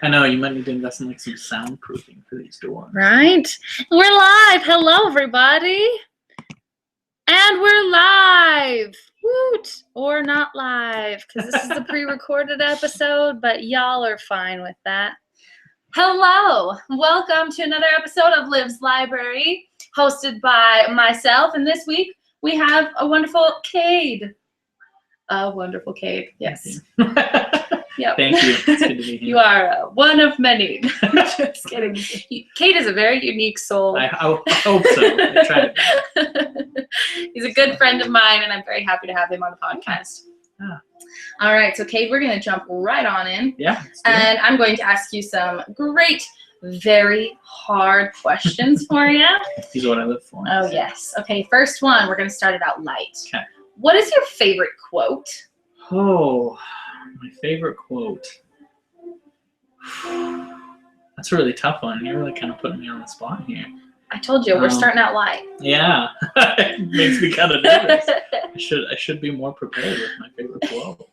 I know, you might need to invest in like some soundproofing for these doors. Right? We're live. Hello, everybody. And we're live. Woot! Or not live, because this is a pre-recorded episode, but y'all are fine with that. Hello. Welcome to another episode of Liv's Library, hosted by myself. And this week, we have a wonderful Cade. A wonderful Cade, yes. Yep. Thank you. It's good to be here. You are one of many. Just kidding. Cade is a very unique soul. I hope so. I try to. He's a good friend of mine, and I'm very happy to have him on the podcast. Yeah. All right, so Cade, we're going to jump right on in. Yeah. And I'm going to ask you some great, very hard questions for you. These are what I live for. Oh, yes. Okay, first one, we're going to start it out light. Okay. What is your favorite quote? Oh, my favorite quote. That's a really tough one. You're really kind of putting me on the spot here. I told you, we're starting out light. Yeah. It makes me kind of nervous. I should be more prepared with my favorite quote.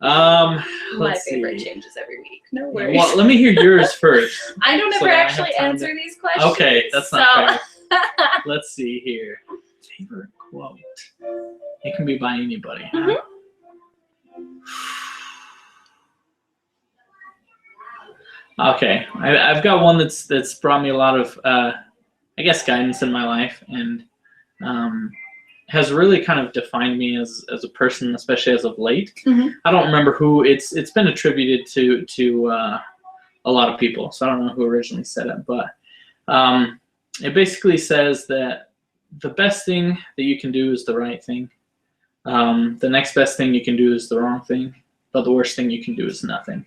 My favorite changes every week. No worries. Well, let me hear yours first. I don't ever actually answer these questions. Okay, that's not fair. Let's see here. Favorite quote. It can be by anybody. Huh? Mm-hmm. Okay, I've got one that's brought me a lot of, I guess, guidance in my life, and has really kind of defined me as a person, especially as of late. Mm-hmm. I don't remember who. It's been attributed to a lot of people, so I don't know who originally said it, but it basically says that the best thing that you can do is the right thing. The next best thing you can do is the wrong thing, but the worst thing you can do is nothing.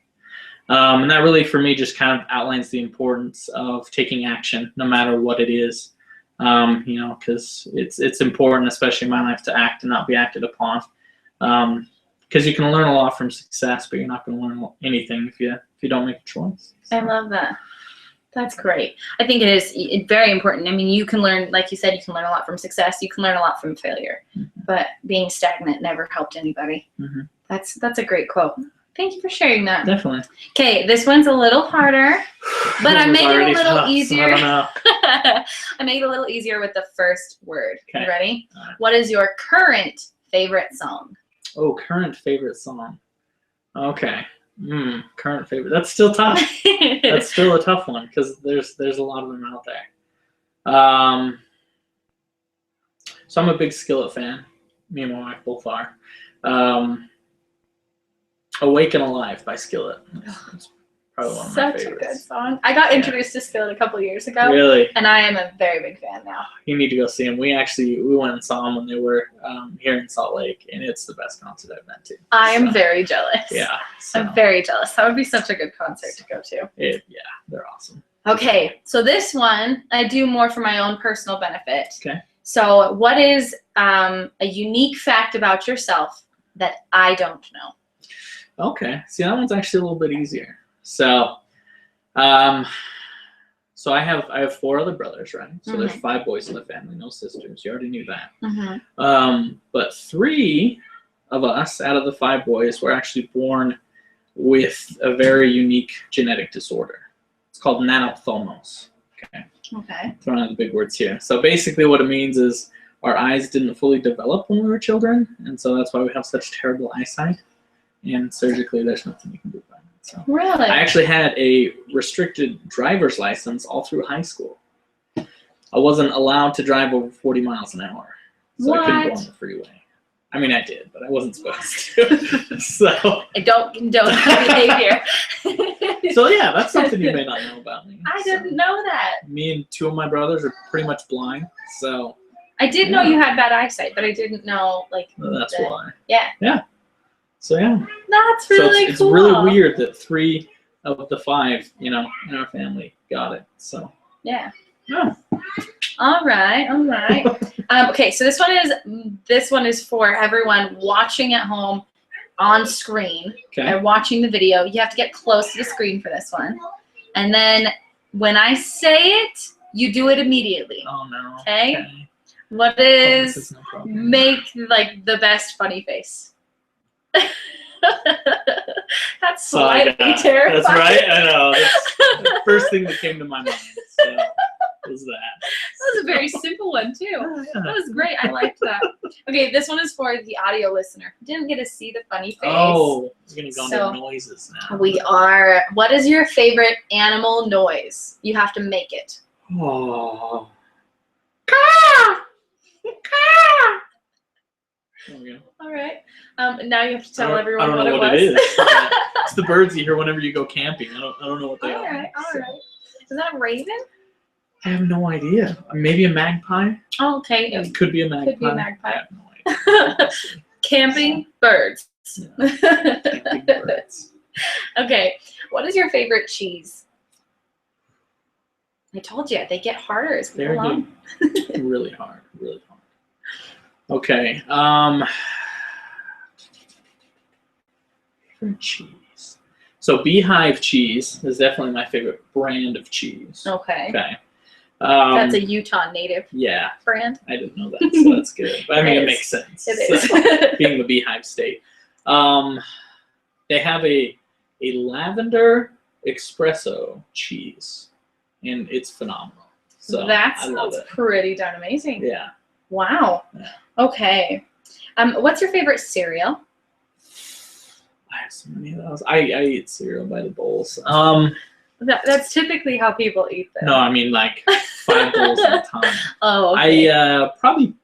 And that really, for me, just kind of outlines the importance of taking action, no matter what it is. Because it's important, especially in my life, to act and not be acted upon. Because you can learn a lot from success, but you're not going to learn anything if you don't make a choice. So. I love that. That's great. I think it is very important. I mean, you can learn, like you said, you can learn a lot from success. You can learn a lot from failure. Mm-hmm. But being stagnant never helped anybody. Mm-hmm. That's a great quote. Thank you for sharing that. Definitely. Okay, this one's a little harder, but I made it a little tough, easier. So I don't know. I made it a little easier with the first word. Okay. You ready? Right. What is your current favorite song? Oh, current favorite song. Okay. Current favorite. That's still tough. That's still a tough one because there's a lot of them out there. So I'm a big Skillet fan. Me and my wife both are. Awake and Alive by Skillet. That's probably one of my favorites. Such a good song. I got introduced to Skillet a couple years ago. Really? And I am a very big fan now. You need to go see them. We went and saw them when they were here in Salt Lake, and it's the best concert I've been to. I am very jealous. Yeah. So. I'm very jealous. That would be such a good concert to go to. Yeah, they're awesome. Okay, so this one I do more for my own personal benefit. Okay. So what is a unique fact about yourself that I don't know? Okay. See, that one's actually a little bit easier. So, so I have 4 other brothers, right? So Mm-hmm. there's 5 boys in the family, no sisters. You already knew that. Mm-hmm. But 3 of us out of the 5 boys were actually born with a very unique genetic disorder. It's called nanophthalmos. Okay. Throwing out the big words here. So basically what it means is our eyes didn't fully develop when we were children, and so that's why we have such terrible eyesight. And surgically, there's nothing you can do about it. So Really? I actually had a restricted driver's license all through high school. I wasn't allowed to drive over 40 miles an hour, so I couldn't go on the freeway. I mean, I did, but I wasn't supposed to. So I don't condone that behavior. So yeah, that's something you may not know about me. I didn't know that. Me and 2 of my brothers are pretty much blind, so. I did know you had bad eyesight, but I didn't know That's why. Yeah. Yeah. So yeah. That's really it's cool. It's really weird that 3 of the 5, in our family got it. So. Yeah. Yeah. All right. Okay, so this one is for everyone watching at home on screen. Okay. And watching the video. You have to get close to the screen for this one. And then when I say it, you do it immediately. Oh no. Okay? What is no make the best funny face? That's So I slightly got, terrifying. that's right. I know. That's the first thing that came to my mind. So was that. That was a very simple one too. Oh, yeah. That was great. I liked that. Okay, this one is for the audio listener. Didn't get to see the funny face. Oh, we're gonna go So, into noises now. We are. What is your favorite animal noise? You have to make it. Oh. Caw! Caw! There we go. All right. Now you have to tell I everyone don't know what what it was. it is. It's the birds you hear whenever you go camping. I don't know what they All are. right. All so. right. Is that a raven? I have no idea. Maybe a magpie? Oh, okay. It could be a magpie. Could be a magpie. I have no idea. Camping birds. Yeah. Camping birds. Okay. What is your favorite cheese? I told you they get harder as we go They're along. really hard. Really hard. Okay. Favorite cheese. So Beehive cheese is definitely my favorite brand of cheese. Okay. Okay. That's a Utah native Yeah, brand. I didn't know that, so that's good. But I mean, it makes sense. It is. So, being the Beehive state. They have a lavender espresso cheese, and it's phenomenal. So That I love sounds it. pretty darn amazing. Yeah. Wow. Yeah. Okay. What's your favorite cereal? I have so many of those. I eat cereal by the bowls. That's typically how people eat them. No, I mean like 5 bowls at a time. Oh, okay. I probably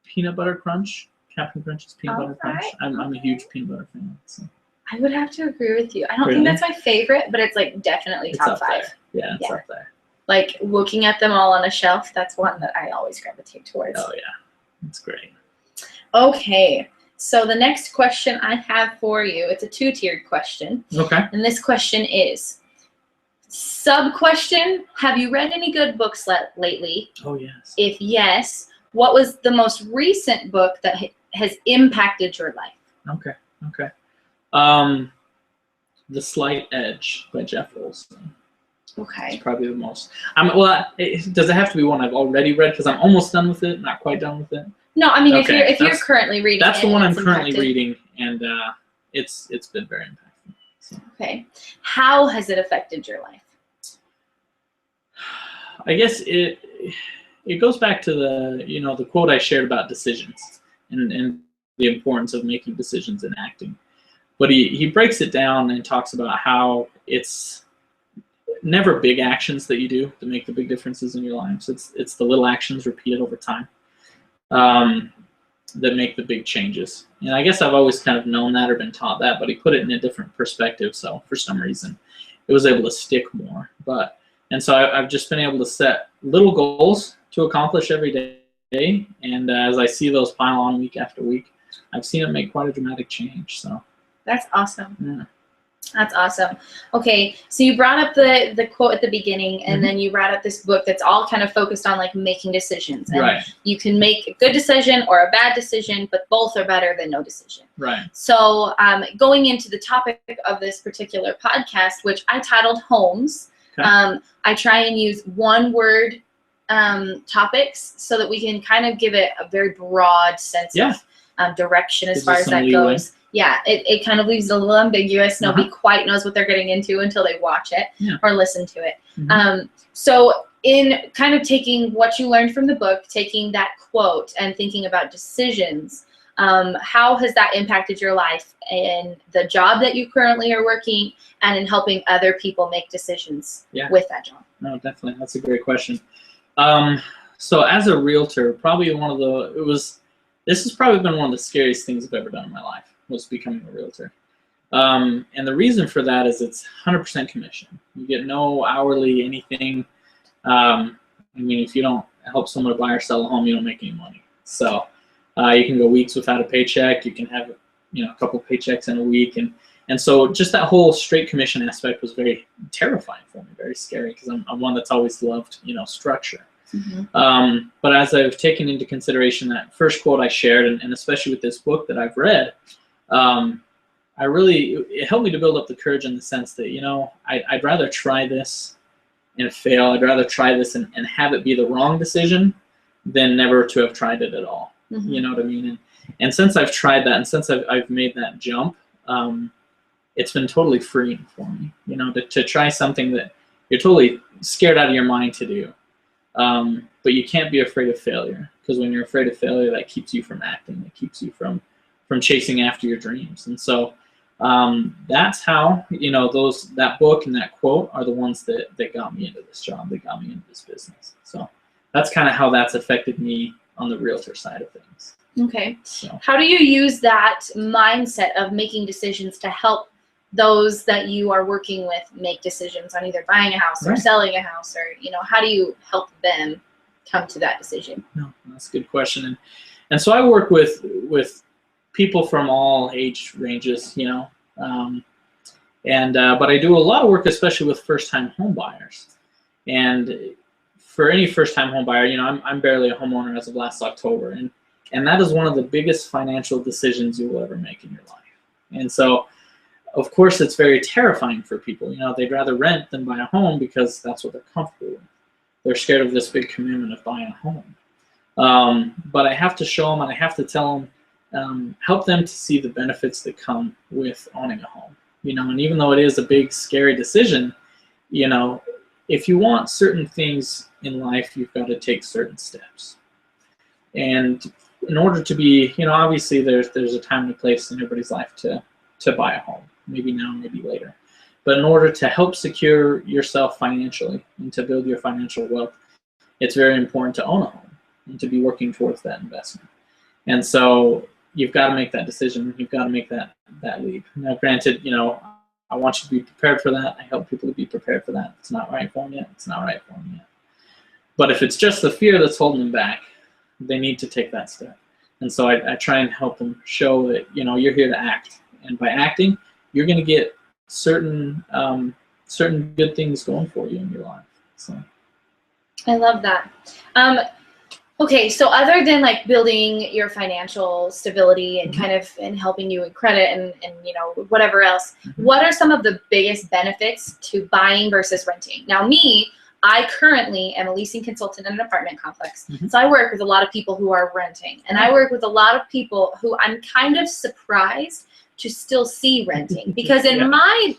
peanut butter crunch. Captain Crunch's peanut butter crunch. Alright, I'm a huge peanut butter fan. So. I would have to agree with you. I don't Really? think that's my favorite, but it's like definitely It's top up 5. there. Yeah, it's Yeah. up there. Like looking at them all on a shelf, that's one that I always gravitate towards. Oh yeah, it's great. Okay. So the next question I have for you, it's a 2-tiered question. Okay. And this question is, sub-question, have you read any good books lately? Oh yes. If yes, what was the most recent book that has impacted your life? Okay. Okay. The Slight Edge by Jeff Olson. Okay. It's probably the most. Does it have to be one I've already read? Because I'm almost done with it. Not quite done with it. No, I mean Okay, if you're currently reading That's it the one and I'm it's currently impacted- reading, and it's been very impactful. So. Okay. How has it affected your life? I guess it goes back to the quote I shared about decisions and the importance of making decisions and acting. But he breaks it down and talks about how it's never big actions that you do that make the big differences in your lives. It's the little actions repeated over time that make the big changes. And I guess I've always kind of known that or been taught that, but he put it in a different perspective. So for some reason, it was able to stick more. And so I've just been able to set little goals to accomplish every day. And as I see those pile on week after week, I've seen it make quite a dramatic change. So That's awesome. yeah. That's awesome. Okay, so you brought up the quote at the beginning, and Mm-hmm. then you brought up this book that's all kind of focused on like making decisions. And Right. you can make a good decision or a bad decision, but both are better than no decision. Right. So going into the topic of this particular podcast, which I titled Homes, Okay. I try and use one-word topics so that we can kind of give it a very broad sense of direction as Gives far us as some that leeway. goes. Yeah, it kind of leaves it a little ambiguous. Nobody quite knows what they're getting into until they watch it or listen to it. Mhm. So in kind of taking what you learned from the book, taking that quote and thinking about decisions, how has that impacted your life in the job that you currently are working and in helping other people make decisions with that job? No, definitely. That's a great question. So as a realtor, probably this has probably been one of the scariest things I've ever done in my life, was becoming a realtor. And the reason for that is it's 100% commission. You get no hourly anything. I mean, if you don't help someone to buy or sell a home, you don't make any money. So you can go weeks without a paycheck. You can have a couple paychecks in a week. And so just that whole straight commission aspect was very terrifying for me, very scary, because I'm one that's always loved, structure. Mm-hmm. But as I've taken into consideration that first quote I shared, and especially with this book that I've read, it helped me to build up the courage in the sense that, I'd rather try this and fail. I'd rather try this and have it be the wrong decision than never to have tried it at all. Mm-hmm. You know what I mean? And since I've tried that, and since I've made that jump, it's been totally freeing for me, to try something that you're totally scared out of your mind to do. But you can't be afraid of failure, because when you're afraid of failure, that keeps you from acting. It keeps you from chasing after your dreams. And so that's how, that book and that quote are the ones that got me into this job, that got me into this business. So that's kind of how that's affected me on the realtor side of things. Okay. So how do you use that mindset of making decisions to help those that you are working with make decisions on either buying a house or selling a house, or, how do you help them come to that decision? No, that's a good question. And so I work with people from all age ranges, but I do a lot of work, especially with first-time home buyers. And for any first-time home buyer, I'm barely a homeowner as of last October, and that is one of the biggest financial decisions you will ever make in your life. And so, of course, it's very terrifying for people. They'd rather rent than buy a home because that's what they're comfortable with. They're scared of this big commitment of buying a home. But I have to show them, and I have to tell them, help them to see the benefits that come with owning a home. And even though it is a big, scary decision, if you want certain things in life, you've got to take certain steps. And in order to be, obviously there's a time and a place in everybody's life to buy a home. Maybe now, maybe later. But in order to help secure yourself financially and to build your financial wealth, it's very important to own a home and to be working towards that investment. And so you've got to make that decision. You've got to make that leap. Now, granted, I want you to be prepared for that. I help people to be prepared for that. If it's not right for them yet, it's not right for them yet. But if it's just the fear that's holding them back, they need to take that step. And so I try and help them show that, you're here to act. And by acting, you're going to get certain good things going for you in your life. So I love that. Okay, so other than like building your financial stability and kind of and helping you with credit and whatever else, what are some of the biggest benefits to buying versus renting? Now, I currently am a leasing consultant in an apartment complex. So I work with a lot of people who are renting, and I work with a lot of people who I'm kind of surprised to still see renting, because in my,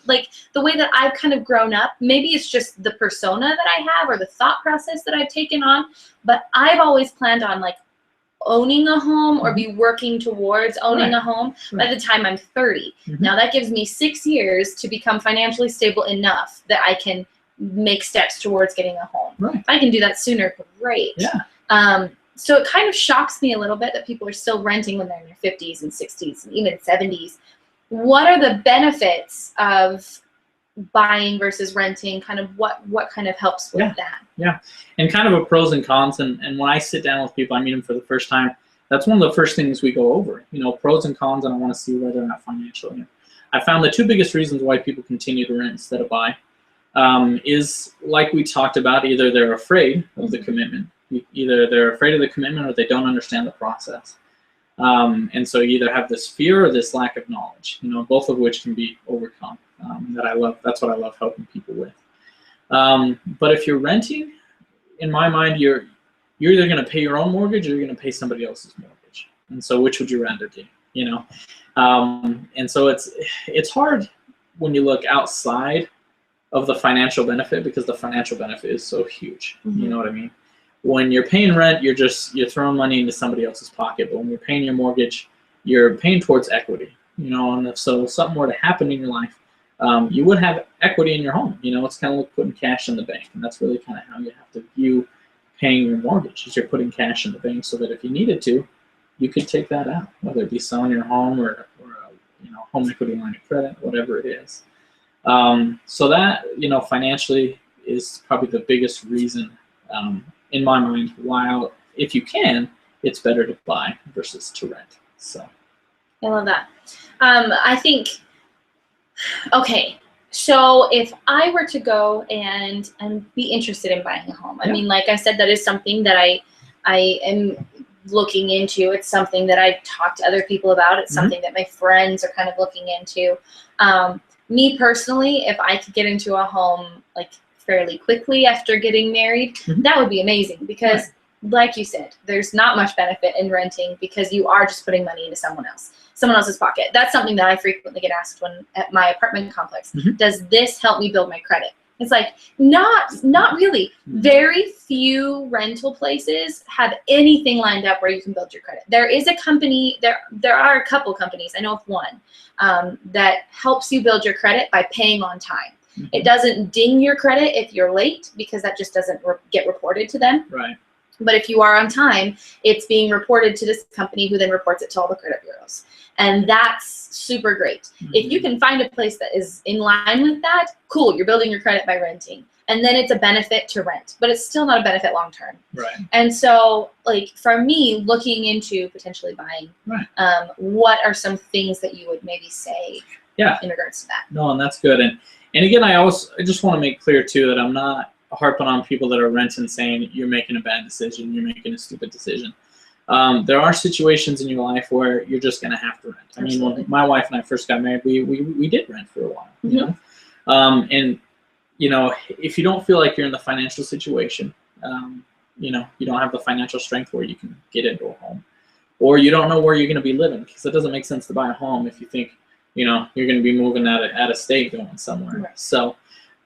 the way that I've kind of grown up, maybe it's just the persona that I have or the thought process that I've taken on, but I've always planned on owning a home or be working towards owning a home by the time I'm 30. Now that gives me 6 years to become financially stable enough that I can make steps towards getting a home. If I can do that sooner, great. So it kind of shocks me a little bit that people are still renting when they're in their 50s and 60s and even 70s. What are the benefits of buying versus renting? Kind of what kind of helps with that? Yeah, and kind of a pros and cons. And when I sit down with people, I meet them for the first time, that's one of the first things we go over. Pros and cons, and I want to see whether or not financially. I found the two biggest reasons why people continue to rent instead of buy is, like we talked about, either they're afraid of the commitment. Either they're afraid of the commitment or they don't understand the process. And so you either have this fear or this lack of knowledge, both of which can be overcome. That's what I love helping people with. But if you're renting, in my mind, you're either going to pay your own mortgage or you're going to pay somebody else's mortgage. And so which would you rather do, And so it's hard when you look outside of the financial benefit, because the financial benefit is so huge. You know what I mean? When you're paying rent, you're throwing money into somebody else's pocket. But when you're paying your mortgage, you're paying towards equity. And if something were to happen in your life, you would have equity in your home. It's kind of like putting cash in the bank, and that's really kind of how you have to view paying your mortgage. Is you're putting cash in the bank so that if you needed to, you could take that out, whether it be selling your home or home equity line of credit, whatever it is. So that financially is probably the biggest reason. In my mind, while if you can, it's better to buy versus to rent. So I love that. I think, okay, so if I were to go and be interested in buying a home, I mean, like I said, that is something that I am looking into. It's something that I talk to other people about. It's something that my friends are kind of looking into. Me personally, if I could get into a home fairly quickly after getting married, that would be amazing, because like you said, there's not much benefit in renting because you are just putting money into someone else's pocket. That's something that I frequently get asked when at my apartment complex. Does this help me build my credit? It's like, not really. Very few rental places have anything lined up where you can build your credit. There is a company, there are a couple companies, I know of one, that helps you build your credit by paying on time. It doesn't ding your credit if you're late because that just doesn't get reported to them. Right. But if you are on time, it's being reported to this company who then reports it to all the credit bureaus. And that's super great. If you can find a place that is in line with that, cool, you're building your credit by renting. And then it's a benefit to rent, but it's still not a benefit long term. Right. And so, like, for me, looking into potentially buying, what are some things that you would maybe say in regards to that? No, and that's good. And again, I just want to make clear, too, that I'm not harping on people that are renting saying you're making a bad decision, you're making a stupid decision. There are situations in your life where you're just going to have to rent. I mean, when my wife and I first got married, we did rent for a while, you know? And, you know, if you don't feel like you're in the financial situation, you know, you don't have the financial strength where you can get into a home, or you don't know where you're going to be living, because it doesn't make sense to buy a home if you think, you know, you're going to be moving out of state going somewhere. Right. So,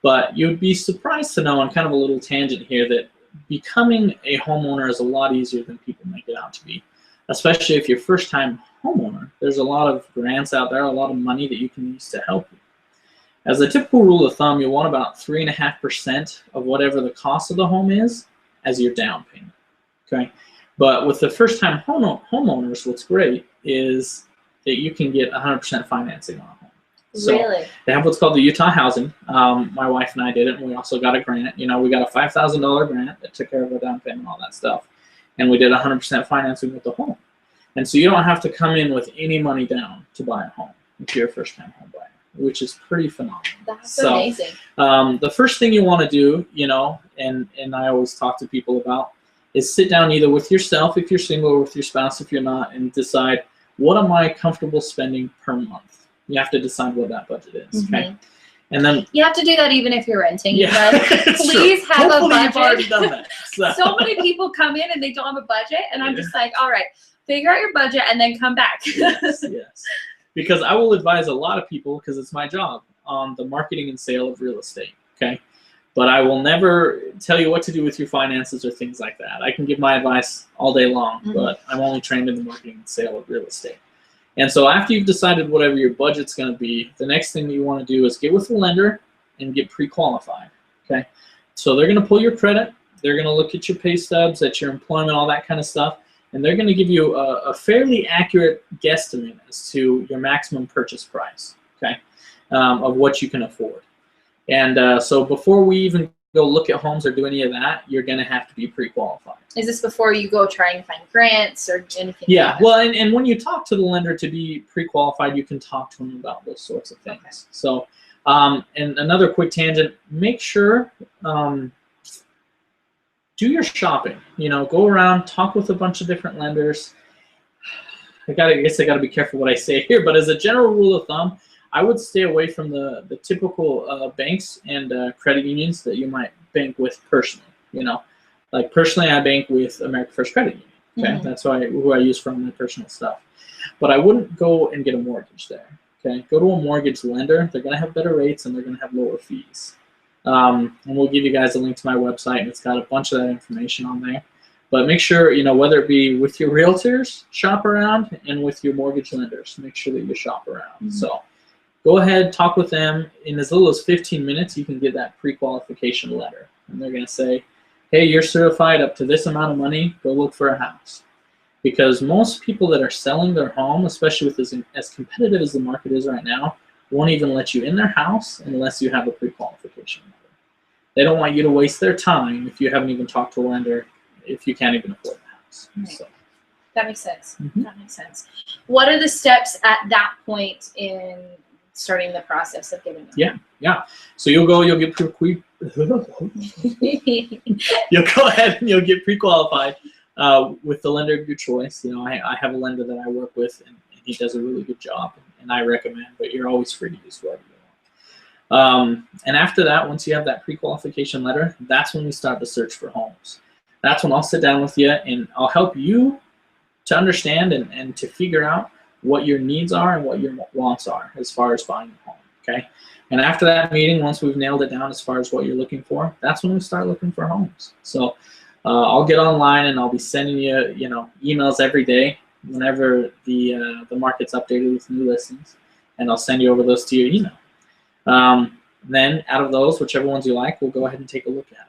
but you'd be surprised to know, on kind of a little tangent here, that becoming a homeowner is a lot easier than people make it out to be, especially if you're a first-time homeowner. There's a lot of grants out there, a lot of money that you can use to help you. As a typical rule of thumb, you'll want about 3.5% of whatever the cost of the home is as your down payment. Okay, but with the first-time homeowners, what's great is that you can get 100% financing on a home. So really? They have what's called the Utah Housing. My wife and I did it, and we also got a grant. You know, we got a $5,000 grant that took care of the down payment and all that stuff. And we did 100% financing with the home. And so you don't have to come in with any money down to buy a home if you're a first-time home buyer, which is pretty phenomenal. That's amazing. The first thing you want to do, you know, and I always talk to people about, is sit down either with yourself if you're single or with your spouse if you're not, and decide, what am I comfortable spending per month? You have to decide what that budget is, okay? And then you have to do that even if you're renting. Yeah, Please have Hopefully a budget. You've already done that. So many people come in and they don't have a budget, and I'm just like, all right, figure out your budget and then come back. Yes. Because I will advise a lot of people, because it's my job, on the marketing and sale of real estate, okay? But I will never tell you what to do with your finances or things like that. I can give my advice all day long, but I'm only trained in the marketing and sale of real estate. And so after you've decided whatever your budget's going to be, the next thing that you want to do is get with the lender and get pre-qualified, okay? So they're going to pull your credit. They're going to look at your pay stubs, at your employment, all that kind of stuff. And they're going to give you a fairly accurate guesstimate as to your maximum purchase price, okay, of what you can afford. And so before we even go look at homes or do any of that, you're going to have to be pre-qualified. Is this before you go try and find grants or anything? Yeah, well, and when you talk to the lender to be pre-qualified, you can talk to them about those sorts of things. Okay. So, and another quick tangent, make sure, do your shopping. You know, go around, talk with a bunch of different lenders. I guess I got to be careful what I say here, but as a general rule of thumb, I would stay away from the typical banks and credit unions that you might bank with personally. You know, like personally, I bank with America First Credit Union. Okay, that's who I use for my personal stuff. But I wouldn't go and get a mortgage there. Okay, go to a mortgage lender. They're going to have better rates and they're going to have lower fees. And we'll give you guys a link to my website, and it's got a bunch of that information on there. But make sure, you know, whether it be with your realtors, shop around, and with your mortgage lenders, make sure that you shop around. So go ahead, talk with them. In as little as 15 minutes, you can get that pre-qualification letter. And they're going to say, hey, you're certified up to this amount of money, go look for a house. Because most people that are selling their home, especially with as competitive as the market is right now, won't even let you in their house unless you have a pre-qualification letter. They don't want you to waste their time if you haven't even talked to a lender, if you can't even afford the house. Right. So. That makes sense. That makes sense. What are the steps at that point in starting the process of getting them? Yeah. So you'll go ahead and you'll get pre-qualified with the lender of your choice. You know, I have a lender that I work with, and he does a really good job, and I recommend, but you're always free to use whoever you want. And after that, once you have that pre-qualification letter, that's when we start the search for homes. that's when I'll sit down with you and I'll help you to understand and to figure out what your needs are and what your wants are as far as buying a home, okay? And after that meeting, once we've nailed it down as far as what you're looking for, that's when we start looking for homes. So I'll get online and I'll be sending you, emails every day whenever the market's updated with new listings, and I'll send you over those to your email. Then out of those, whichever ones you like, we'll go ahead and take a look at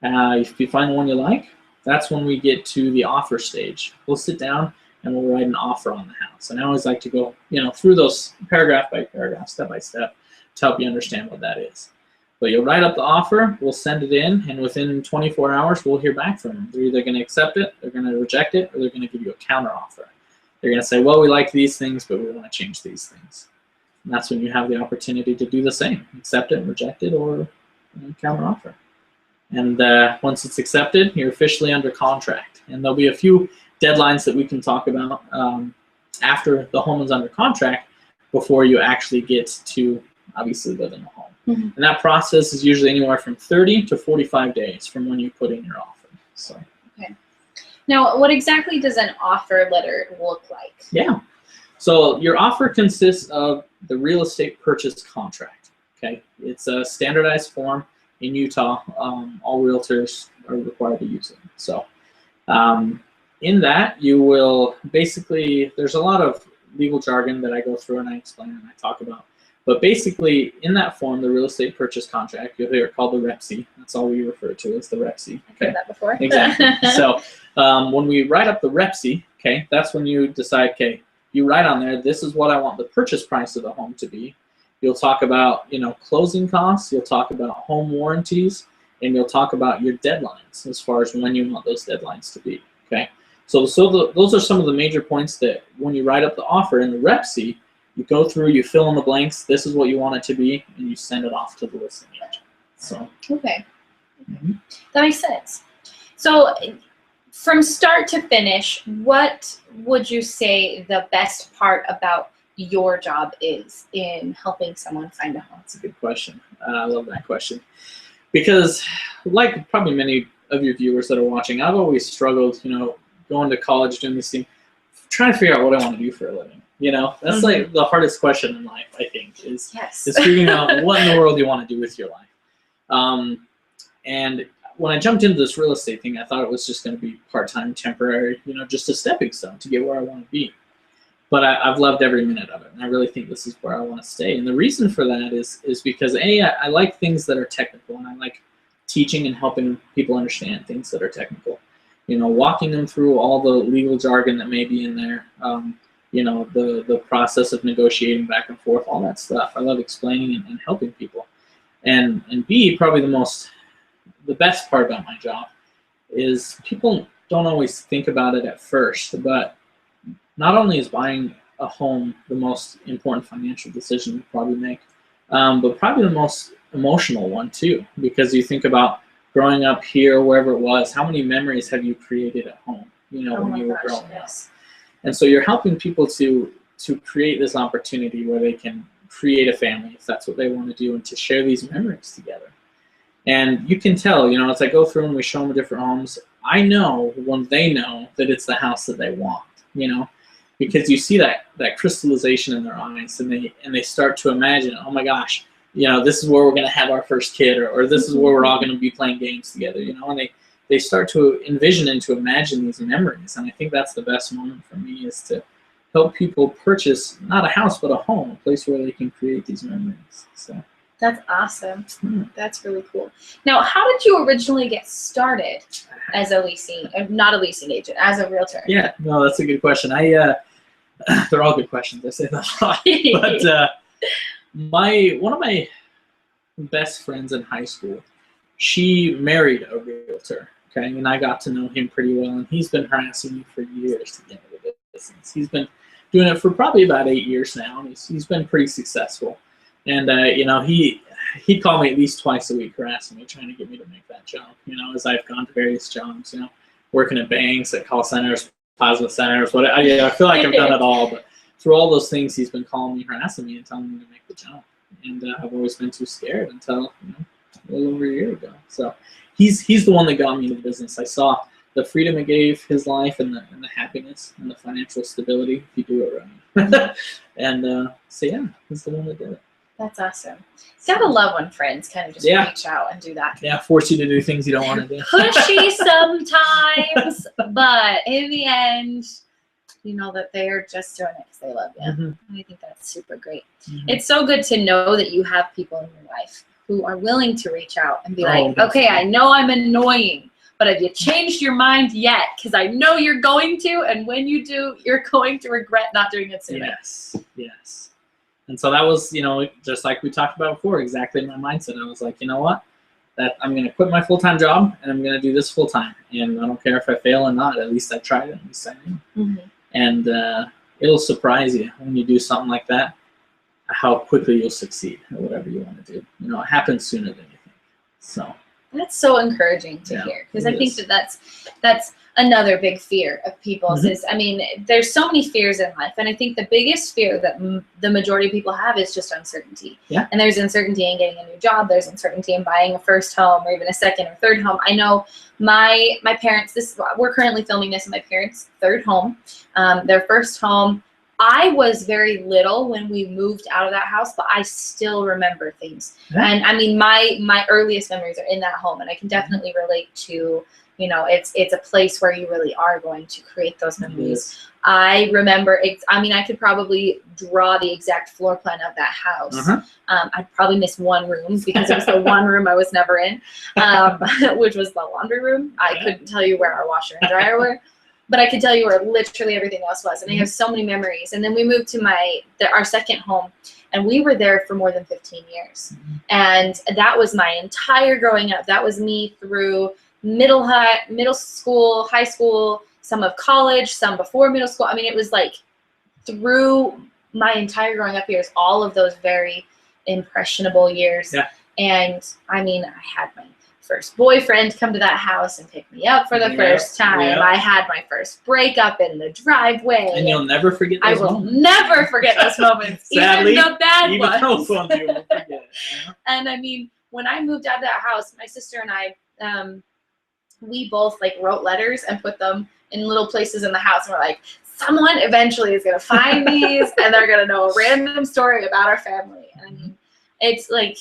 them. If you find the one you like, that's when we get to the offer stage. We'll sit down and we'll write an offer on the house. And I always like to go, through those paragraph by paragraph, step by step, to help you understand what that is. But you'll write up the offer, we'll send it in, and within 24 hours, we'll hear back from them. They're either going to accept it, they're going to reject it, or they're going to give you a counter offer. They're going to say, well, we like these things, but we want to change these things. And that's when you have the opportunity to do the same, accept it, reject it, or counter offer. And once it's accepted, you're officially under contract. And there'll be a few deadlines that we can talk about after the home is under contract before you actually get to obviously live in the home. Mm-hmm. And that process is usually anywhere from 30 to 45 days from when you put in your offer. So. Okay. Now, what exactly does an offer letter look like? Yeah. So your offer consists of the real estate purchase contract. Okay. It's a standardized form in Utah. All realtors are required to use it. So in that, you will basically, there's a lot of legal jargon that I go through and I explain and I talk about. But basically, in that form, the real estate purchase contract, you'll hear it called the REPC. That's all we refer to as the REPC. Okay? I've heard that before. Exactly. So when we write up the REPC, okay, that's when you decide, okay, you write on there, this is what I want the purchase price of the home to be. You'll talk about, closing costs. You'll talk about home warranties, and you'll talk about your deadlines as far as when you want those deadlines to be. Okay. So those are some of the major points that when you write up the offer in the REPC, you go through, you fill in the blanks, this is what you want it to be, and you send it off to the listing agent. So. Okay. Mm-hmm. That makes sense. So from start to finish, what would you say the best part about your job is in helping someone find a home? That's a good question. I love that question. Because like probably many of your viewers that are watching, I've always struggled, going to college, doing this thing, trying to figure out what I want to do for a living. That's like the hardest question in life, I think, is figuring out what in the world you want to do with your life. And when I jumped into this real estate thing, I thought it was just going to be part-time, temporary, just a stepping stone to get where I want to be. But I've loved every minute of it, and I really think this is where I want to stay. And the reason for that is because, I like things that are technical, and I like teaching and helping people understand things that are technical. Walking them through all the legal jargon that may be in there, the process of negotiating back and forth, all that stuff. I love explaining and helping people. And B, probably the best part about my job is people don't always think about it at first, but not only is buying a home the most important financial decision you probably make, but probably the most emotional one too, because you think about growing up here, wherever it was, how many memories have you created at home, when you were growing up? And so you're helping people to create this opportunity where they can create a family if that's what they want to do, and to share these memories together. And you can tell, as I go through and we show them different homes, I know when they know that it's the house that they want, because you see that crystallization in their eyes, and they start to imagine, oh my gosh, this is where we're going to have our first kid, or this is where we're all going to be playing games together, and they start to envision and to imagine these memories. And I think that's the best moment for me, is to help people purchase not a house but a home, a place where they can create these memories. So that's awesome. That's really cool. Now, how did you originally get started as a not a leasing agent, as a realtor? Yeah, no, that's a good question. They're all good questions. I say that a lot. But one of my best friends in high school, she married a realtor. Okay, and I got to know him pretty well, and he's been harassing me for years to get into the business. He's been doing it for probably about 8 years now, and he's been pretty successful. And he'd call me at least twice a week harassing me, trying to get me to make that jump. As I've gone to various jobs, working at banks, at call centers, plasma centers, I feel like I've done it all. But through all those things, he's been calling me, harassing me, and telling me to make the jump. And I've always been too scared until a little over a year ago. So he's the one that got me into the business. I saw the freedom it gave his life and the happiness and the financial stability if you do it right. And so yeah, he's the one that did it. That's awesome. You gotta love when friends kind of just reach out and do that. Yeah, force you to do things you don't want to do. Pushy sometimes, but in the end, you know that they're just doing it because they love you. And I think that's super great. It's so good to know that you have people in your life who are willing to reach out and be like, okay, I know I'm annoying, but have you changed your mind yet? Because I know you're going to, and when you do, you're going to regret not doing it sooner. Yes. And so that was, just like we talked about before, exactly my mindset. I was like, you know what? That I'm going to quit my full-time job, and I'm going to do this full-time. And I don't care if I fail or not. At least I tried it. At least I knew. And it'll surprise you when you do something like that, how quickly you'll succeed at whatever you want to do. It happens sooner than you think. So that's so encouraging to hear, because I think that's another big fear of people's is, I mean, there's so many fears in life, and I think the biggest fear that the majority of people have is just uncertainty. And there's uncertainty in getting a new job. There's uncertainty in buying a first home or even a second or third home. I know my parents, we're currently filming this in my parents' third home. Their first home, I was very little when we moved out of that house, but I still remember things. And I mean, my earliest memories are in that home, and I can definitely relate to, it's a place where you really are going to create those memories. I remember, I could probably draw the exact floor plan of that house. I'd probably miss one room because it was the one room I was never in, which was the laundry room. I couldn't tell you where our washer and dryer were, but I could tell you where literally everything else was. And I have so many memories. And then we moved to our second home, and we were there for more than 15 years. And that was my entire growing up. That was me through middle school, high school, some of college, some before middle school. I mean, it was like through my entire growing up years, all of those very impressionable years. And I mean, I had my first boyfriend come to that house and pick me up for the first time. I had my first breakup in the driveway. And you'll never forget those moments. I will never forget those moments. Sadly, even the bad even those ones you won't forget. And I mean, when I moved out of that house, my sister and I, we both wrote letters and put them in little places in the house, and we're like, someone eventually is going to find these and they're going to know a random story about our family. And I mean, it's like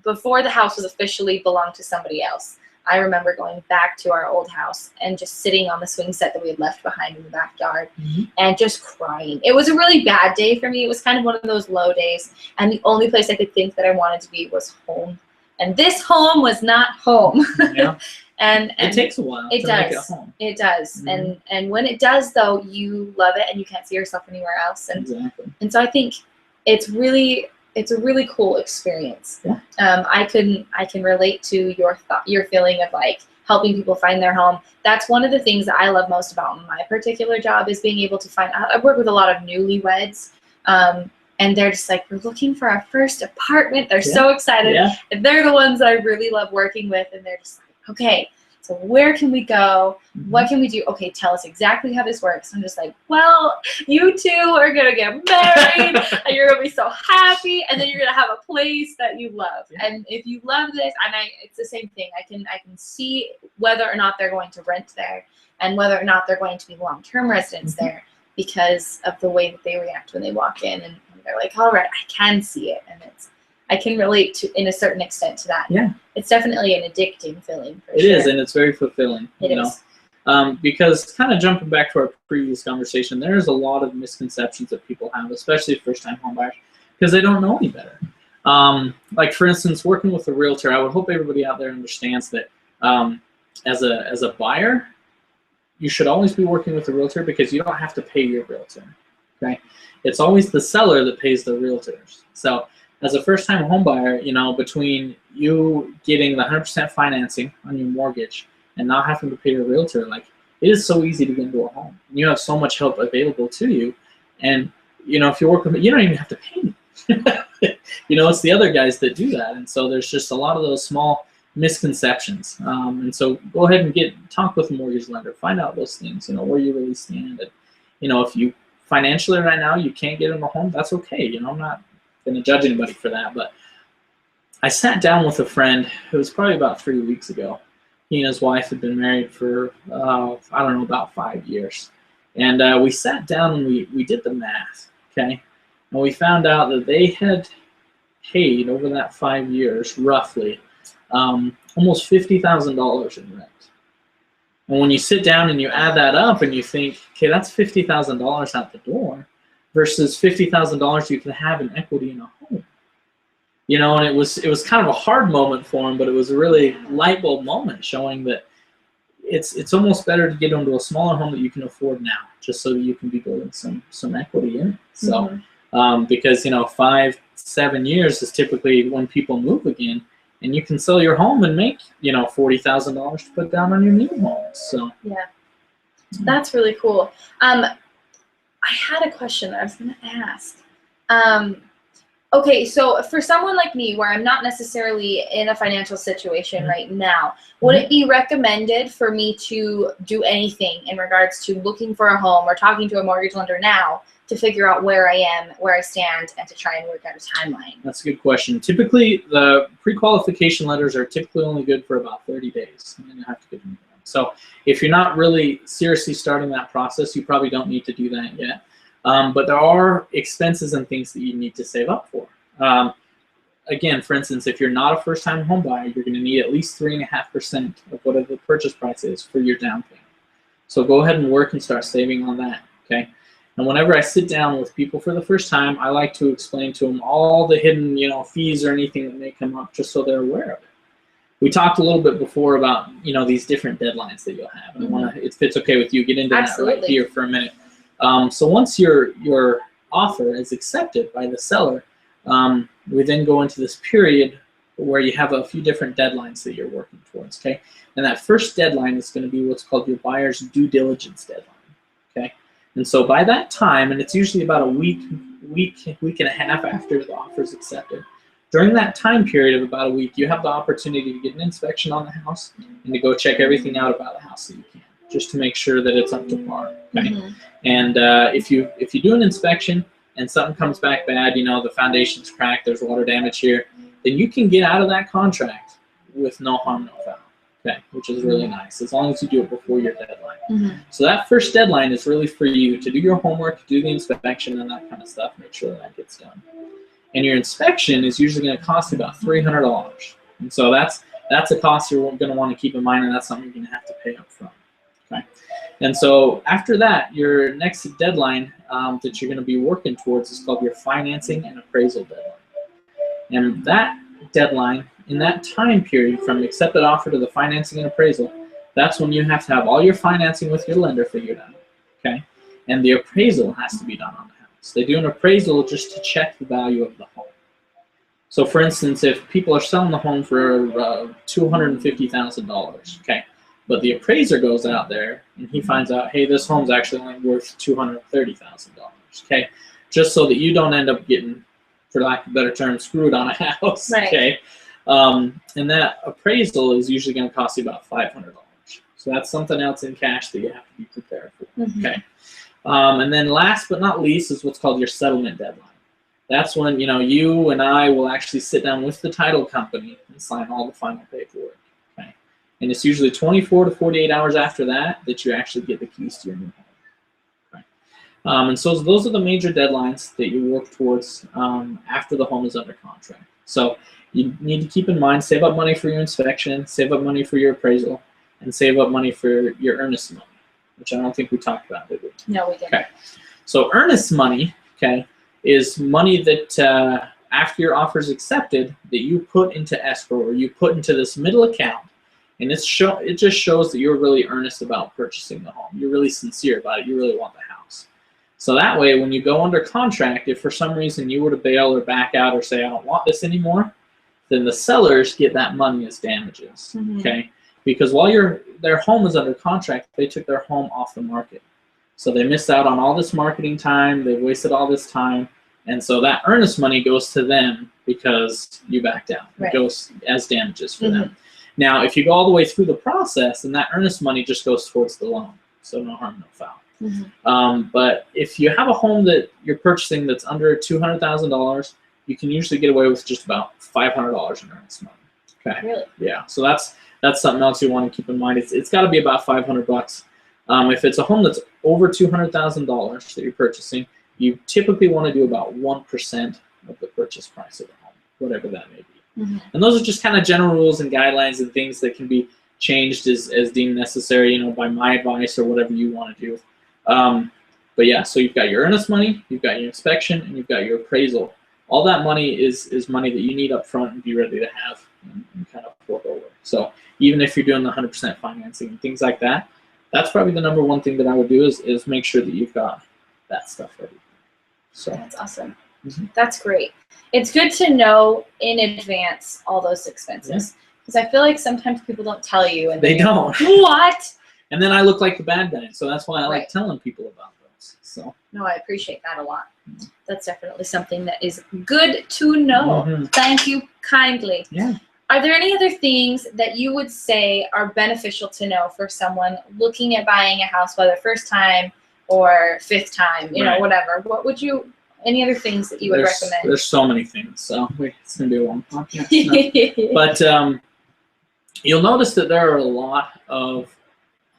before the house was officially belonged to somebody else, I remember going back to our old house and just sitting on the swing set that we had left behind in the backyard and just crying. It was a really bad day for me. It was kind of one of those low days, and the only place I could think that I wanted to be was home. And this home was not home. And it takes a while to make it home. It does. And when it does, though, you love it and you can't see yourself anywhere else. And and so I think it's a really cool experience. I can relate to your feeling of helping people find their home. That's one of the things that I love most about my particular job, is being able to find. I work with a lot of newlyweds. And they're just like, we're looking for our first apartment. They're so excited. And they're the ones that I really love working with. And they're just like, okay, so where can we go? What can we do? Okay, tell us exactly how this works. I'm just like, well, you two are going to get married and you're going to be so happy. And then you're going to have a place that you love. And if you love this, and it's the same thing. I can see whether or not they're going to rent there and whether or not they're going to be long-term residents there, because of the way that they react when they walk in. And they're like, all right, I can see it. And I can relate to, in a certain extent, to that. It's definitely an addicting feeling. It is, and it's very fulfilling. It is. Because kind of jumping back to our previous conversation, there's a lot of misconceptions that people have, especially first-time homebuyers, because they don't know any better. Like, for instance, working with a realtor, I would hope everybody out there understands that as a buyer, you should always be working with a realtor, because you don't have to pay your realtor. Okay, it's always the seller that pays the realtors. So as a first-time home buyer, between you getting the 100% financing on your mortgage and not having to pay your realtor, it is so easy to get into a home. You have so much help available to you, and if you work with me, you don't even have to pay me. It's the other guys that do that, and so there's just a lot of those small misconceptions. And so go ahead and talk with a mortgage lender, find out those things. Where you really stand, and if you financially right now you can't get in a home, that's okay. I'm not going to judge anybody for that, but I sat down with a friend, it was probably about 3 weeks ago, He and his wife had been married for, I don't know, about 5 years. And we sat down and we did the math, okay? And we found out that they had paid over that 5 years, roughly, almost $50,000 in rent. And when you sit down and you add that up and you think, okay, that's $50,000 out the door versus $50,000 you can have in equity in a home. You know, and it was kind of a hard moment for him, but it was a really light bulb moment showing that it's almost better to get into a smaller home that you can afford now, just so that you can be building some equity in it. So, because, you know, 5-7 years is typically when people move again, and you can sell your home and make, you know, $40,000 to put down on your new home. So yeah, that's really cool. I had a question that I was going to ask. Okay, so for someone like me, where I'm not necessarily in a financial situation right now, would it be recommended for me to do anything in regards to looking for a home or talking to a mortgage lender now to figure out where I am, where I stand, and to try and work out a timeline? That's a good question. Typically, the pre-qualification letters are typically only good for about 30 days, and then you have to get them done. So if you're not really seriously starting that process, you probably don't need to do that yet. But there are expenses and things that you need to save up for. Again, for instance, if you're not a first-time home buyer, you're going to need at least 3.5% of whatever the purchase price is for your down payment. So go ahead and work and start saving on that, okay? And whenever I sit down with people for the first time, I like to explain to them all the hidden, you know, fees or anything that may come up, just so they're aware of it. We talked a little bit before about, you know, these different deadlines that you'll have. And I want to, if it's okay with you, get into that right here for a minute. So once your offer is accepted by the seller, we then go into this period where you have a few different deadlines that you're working towards, okay? And that first deadline is going to be what's called your buyer's due diligence deadline, okay? And so by that time, and it's usually about a week and a half after the offer is accepted, during that time period of about a week, you have the opportunity to get an inspection on the house and to go check everything out about the house that you can, just to make sure that it's up to par, okay? And if you do an inspection and something comes back bad, you know, the foundation's cracked, there's water damage here, then you can get out of that contract with no harm, no foul, okay, which is really nice, as long as you do it before your deadline. So that first deadline is really for you to do your homework, do the inspection and that kind of stuff, make sure that gets done. And your inspection is usually going to cost you about $300. And so that's a cost you're going to want to keep in mind, and that's something you're going to have to pay up front. Okay. And so after that, your next deadline that you're going to be working towards is called your financing and appraisal deadline. And that deadline, in that time period from accepted offer to the financing and appraisal, that's when you have to have all your financing with your lender figured out. Okay. And the appraisal has to be done on the house. They do an appraisal just to check the value of the home. So for instance, if people are selling the home for $250,000, okay, but the appraiser goes out there and he finds out, hey, this home's actually only worth $230,000, okay? Just so that you don't end up getting, for lack of a better term, screwed on a house, okay? And that appraisal is usually going to cost you about $500. So that's something else in cash that you have to be prepared for, okay? And then last but not least is what's called your settlement deadline. That's when, you know, you and I will actually sit down with the title company and sign all the final paperwork. Okay, and it's usually 24 to 48 hours after that that you actually get the keys to your new home. Okay, and so those are the major deadlines that you work towards after the home is under contract. So you need to keep in mind, save up money for your inspection, save up money for your appraisal, and save up money for your earnest money, which I don't think we talked about, did we? No, we didn't. Okay, so earnest money, okay, is money that after your offer is accepted that you put into escrow or you put into this middle account, and it just shows that you're really earnest about purchasing the home. You're really sincere about it. You really want the house. So that way, when you go under contract, if for some reason you were to bail or back out or say, I don't want this anymore, then the sellers get that money as damages, okay? Because while their home is under contract, they took their home off the market. So they missed out on all this marketing time, they've wasted all this time, and so that earnest money goes to them because you backed out. It goes as damages for them. Now, if you go all the way through the process, then that earnest money just goes towards the loan, so no harm, no foul. But if you have a home that you're purchasing that's under $200,000, you can usually get away with just about $500 in earnest money. Okay. Really? Yeah. So that's something else you want to keep in mind. It's got to be about $500. If it's a home that's over $200,000 that you're purchasing, you typically want to do about 1% of the purchase price of the home, whatever that may be. Mm-hmm. And those are just kind of general rules and guidelines and things that can be changed as deemed necessary, by my advice or whatever you want to do. But yeah, so you've got your earnest money, you've got your inspection, and you've got your appraisal. All that money is money that you need up front and be ready to have and kind of fork over. So even if you're doing the 100% financing and things like that, that's probably the number one thing that I would do is make sure that you've got that stuff ready. So that's awesome. Mm-hmm. That's great. It's good to know in advance all those expenses, because I feel like sometimes people don't tell you, and they don't. What? And then I look like the bad guy, so that's why I Right. like telling people about those. So no, I appreciate that a lot. That's definitely something that is good to know. Mm-hmm. Thank you kindly. Yeah. Are there any other things that you would say are beneficial to know for someone looking at buying a house, whether first time or fifth time, Right. whatever? What would you? Any other things that you would recommend? There's so many things. So it's gonna be a long podcast. No. But you'll notice that there are a lot of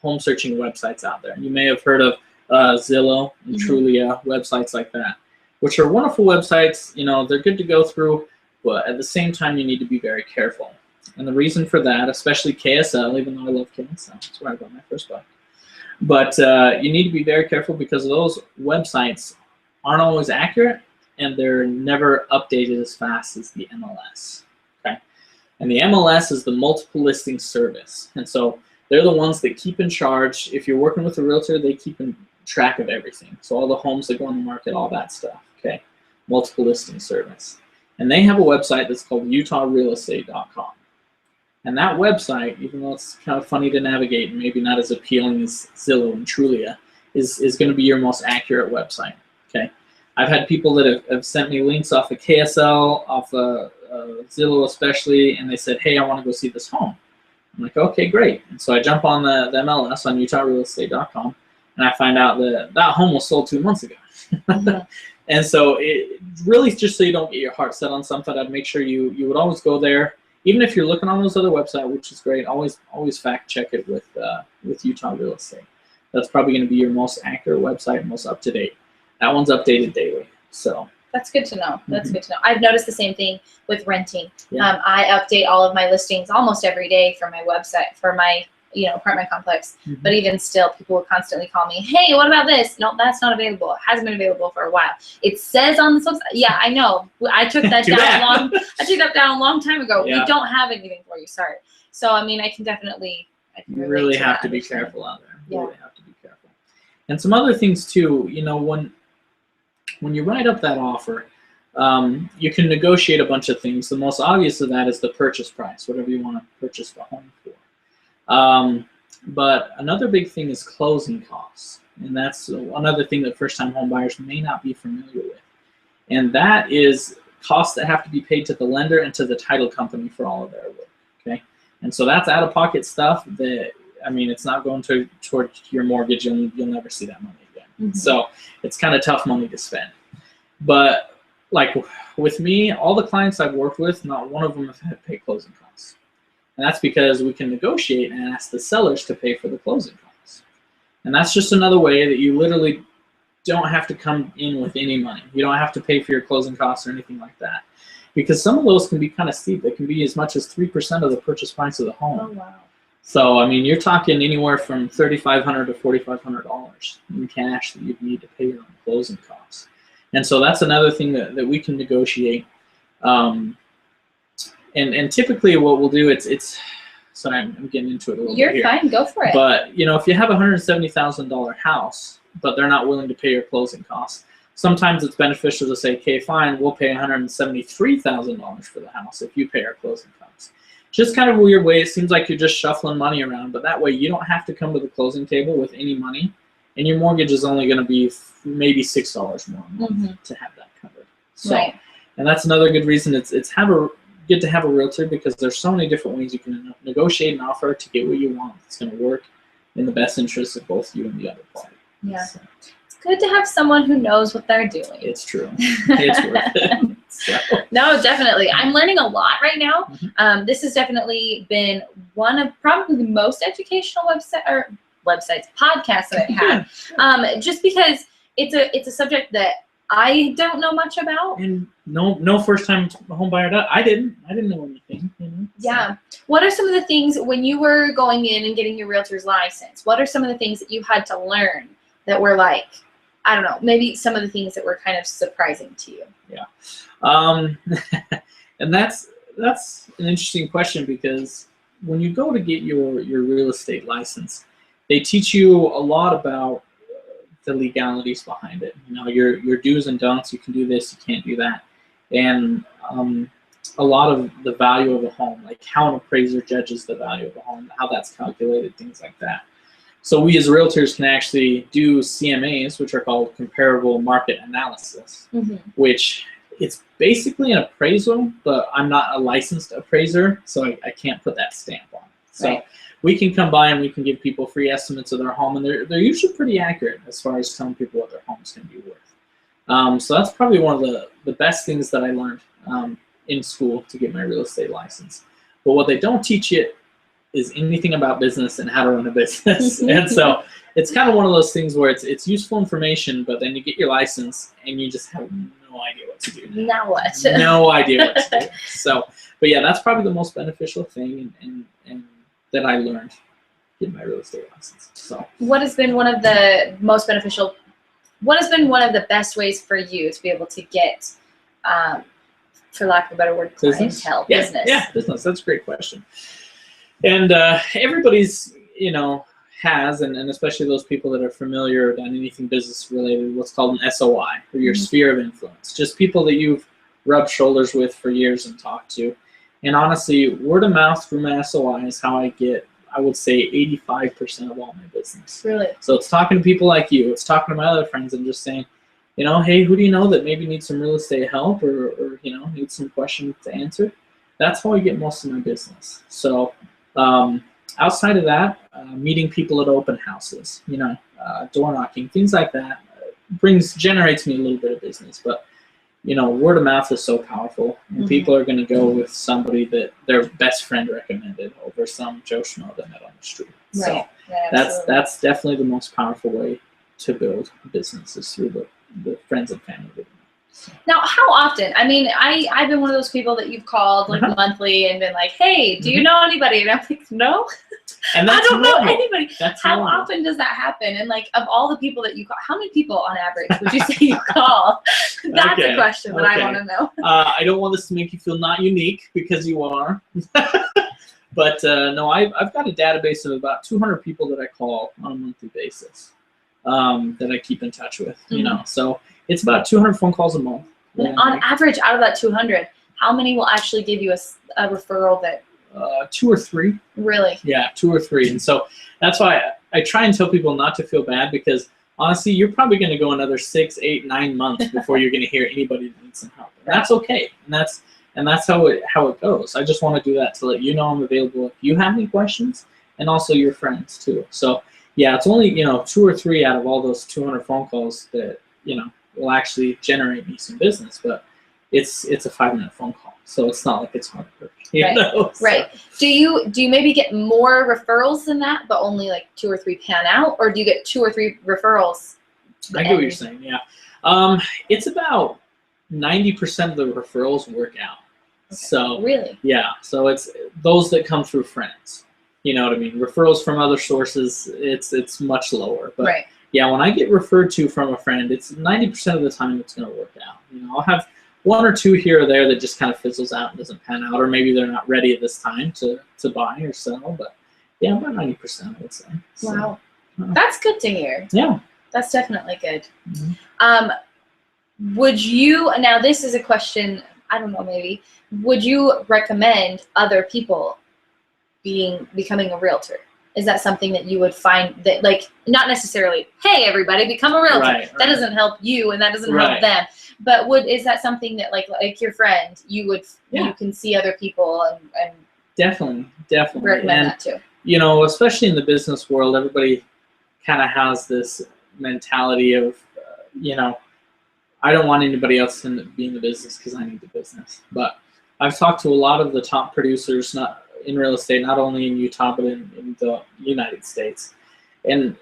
home searching websites out there. You may have heard of Zillow and Mm-hmm. Trulia, websites like that, which are wonderful websites. They're good to go through, but at the same time, you need to be very careful. And the reason for that, especially KSL, even though I love KSL, that's where I got my first buy. But you need to be very careful because those websites aren't always accurate, and they're never updated as fast as the MLS. Okay, and the MLS is the multiple listing service, and so they're the ones that keep in charge. If you're working with a realtor, they keep in track of everything. So all the homes that go on the market, all that stuff. Okay, multiple listing service, and they have a website that's called UtahRealEstate.com. And that website, even though it's kind of funny to navigate and maybe not as appealing as Zillow and Trulia, is going to be your most accurate website. Okay, I've had people that have sent me links off of KSL, off of Zillow especially, and they said, hey, I want to go see this home. I'm like, okay, great. And so I jump on the MLS on UtahRealEstate.com, and I find out that home was sold 2 months ago. Mm-hmm. And so it really, just so you don't get your heart set on something, I'd make sure you would always go there. Even if you're looking on those other websites, which is great, always fact check it with Utah Real Estate. That's probably going to be your most accurate website, most up to date. That one's updated daily. So that's good to know. That's Mm-hmm. good to know. I've noticed the same thing with renting. Yeah. I update all of my listings almost every day for my website, for my apartment complex. Mm-hmm. But even still, people will constantly call me, hey, what about this? No, that's not available. It hasn't been available for a while. It says on the website. Yeah, I know. I took that down a long time ago. Yeah. We don't have anything for you. Sorry. So I mean, I can definitely. You really have to be careful out there. You Yeah. really have to be careful. And some other things too. When you write up that offer, you can negotiate a bunch of things. The most obvious of that is the purchase price, whatever you want to purchase the home for. But another big thing is closing costs, and that's another thing that first-time home buyers may not be familiar with. And that is costs that have to be paid to the lender and to the title company for all of their work. Okay, and so that's out-of-pocket stuff that, I mean, it's not going towards your mortgage, and you'll never see that money again. Mm-hmm. So it's kind of tough money to spend. But like with me, all the clients I've worked with, not one of them have had to pay closing costs. And that's because we can negotiate and ask the sellers to pay for the closing costs. And that's just another way that you literally don't have to come in with any money. You don't have to pay for your closing costs or anything like that. Because some of those can be kind of steep. They can be as much as 3% of the purchase price of the home. Oh, wow. So, I mean, you're talking anywhere from $3,500 to $4,500 in cash that you'd need to pay your own closing costs. And so that's another thing that we can negotiate. And typically what we'll do, it's sorry, I'm getting into it a little bit here. You're fine, go for it. But, if you have a $170,000 house, but they're not willing to pay your closing costs, sometimes it's beneficial to say, okay, fine, we'll pay $173,000 for the house if you pay our closing costs. Just kind of a weird way. It seems like you're just shuffling money around, but that way you don't have to come to the closing table with any money, and your mortgage is only going to be maybe $6 more a month to have that covered. So, right. And that's another good reason it's good to have a realtor, because there's so many different ways you can negotiate an offer to get what you want. It's going to work in the best interest of both you and the other party. Yeah. So, It's good to have someone who knows what they're doing. it's true. It's worth it. So. No, definitely. I'm learning a lot right now. Mm-hmm. This has definitely been one of probably the most educational podcasts that I've had. Just because it's a subject that I don't know much about. And no first time home buyer. I didn't know anything. You know, yeah. What are some of the things when you were going in and getting your realtor's license? What are some of the things that you had to learn that were like, I don't know, maybe some of the things that were kind of surprising to you? Yeah. And that's an interesting question, because when you go to get your real estate license, they teach you a lot about the legalities behind it. You know, your do's and don'ts. You can do this, you can't do that, and a lot of the value of a home, like how an appraiser judges the value of a home, how that's calculated, things like that. So we as realtors can actually do CMAs, which are called comparable market analysis, which it's basically an appraisal, but I'm not a licensed appraiser, so I can't put that stamp on it. So we can come by and we can give people free estimates of their home, and they're usually pretty accurate as far as telling people what their home's going to be worth. So that's probably one of the best things that I learned in school to get my real estate license. But what they don't teach you is anything about business and how to run a business. And so it's kind of one of those things where it's useful information, but then you get your license and you just have no idea what to do. Now what? No idea what to do. So, but yeah, that's probably the most beneficial thing and that I learned getting my real estate license. So what has been one of the most beneficial, what has been one of the best ways for you to be able to get, for lack of a better word, clientele, business? Yeah, business. That's a great question. And everybody's, has, and especially those people that are familiar or done anything business related, what's called an SOI, or your sphere of influence. Just people that you've rubbed shoulders with for years and talked to. And honestly, word of mouth through my SOI is how I get, I would say, 85% of all my business. Really? So it's talking to people like you. It's talking to my other friends and just saying, hey, who do you know that maybe needs some real estate help or needs some questions to answer? That's how I get most of my business. So outside of that, meeting people at open houses, door knocking, things like that generates me a little bit of business. But word of mouth is so powerful, and people are going to go with somebody that their best friend recommended over some Joe Schmo they met on the street. Right. So that's definitely the most powerful way to build businesses, through the friends and family. Now, how often? I mean, I've been one of those people that you've called like monthly and been like, hey, do you know anybody? And I'm like, no, and I don't know anybody. That's how normal. Often does that happen? And like, of all the people that you call, how many people on average would you say you call? That's a question that I want to know. I don't want this to make you feel not unique, because you are. But no, I've got a database of about 200 people that I call on a monthly basis, that I keep in touch with. So it's about 200 phone calls a month. On average, out of that 200, how many will actually give you a referral that? 2 or 3. Really? Yeah, 2 or 3. And so that's why I try and tell people not to feel bad, because honestly, you're probably going to go another 6, 8, 9 months before you're going to hear anybody that needs some help. And that's okay. And that's how it goes. I just want to do that to let you know I'm available if you have any questions, and also your friends too. So yeah, it's only 2 or 3 out of all those 200 phone calls that will actually generate me some business. But it's a 5-minute phone call, so it's not like it's hard work. Right. Do you maybe get more referrals than that, but only like 2 or 3 pan out, or do you get 2 or 3 referrals? I get what you're saying. Yeah, it's about 90% of the referrals work out. Okay. So really, yeah. So it's those that come through friends. You know what I mean? Referrals from other sources, it's much lower. But yeah, when I get referred to from a friend, it's 90% of the time it's going to work out. I'll have 1 or 2 here or there that just kind of fizzles out and doesn't pan out, or maybe they're not ready at this time to buy or sell. But yeah, about 90%, I would say. Wow, that's good to hear. Yeah, that's definitely good. Would you, now this is a question, I don't know, maybe, would you recommend other people becoming a realtor? Is that something that you would find that, like, not necessarily, hey, everybody, become a realtor. Right. That doesn't help you, and that doesn't help them. But is that something that, like your friend, you can see other people and definitely recommend that too? Especially in the business world, everybody kind of has this mentality of, I don't want anybody else to be in the business because I need the business. But I've talked to a lot of the top producers, not in real estate, not only in Utah, but in the United States. And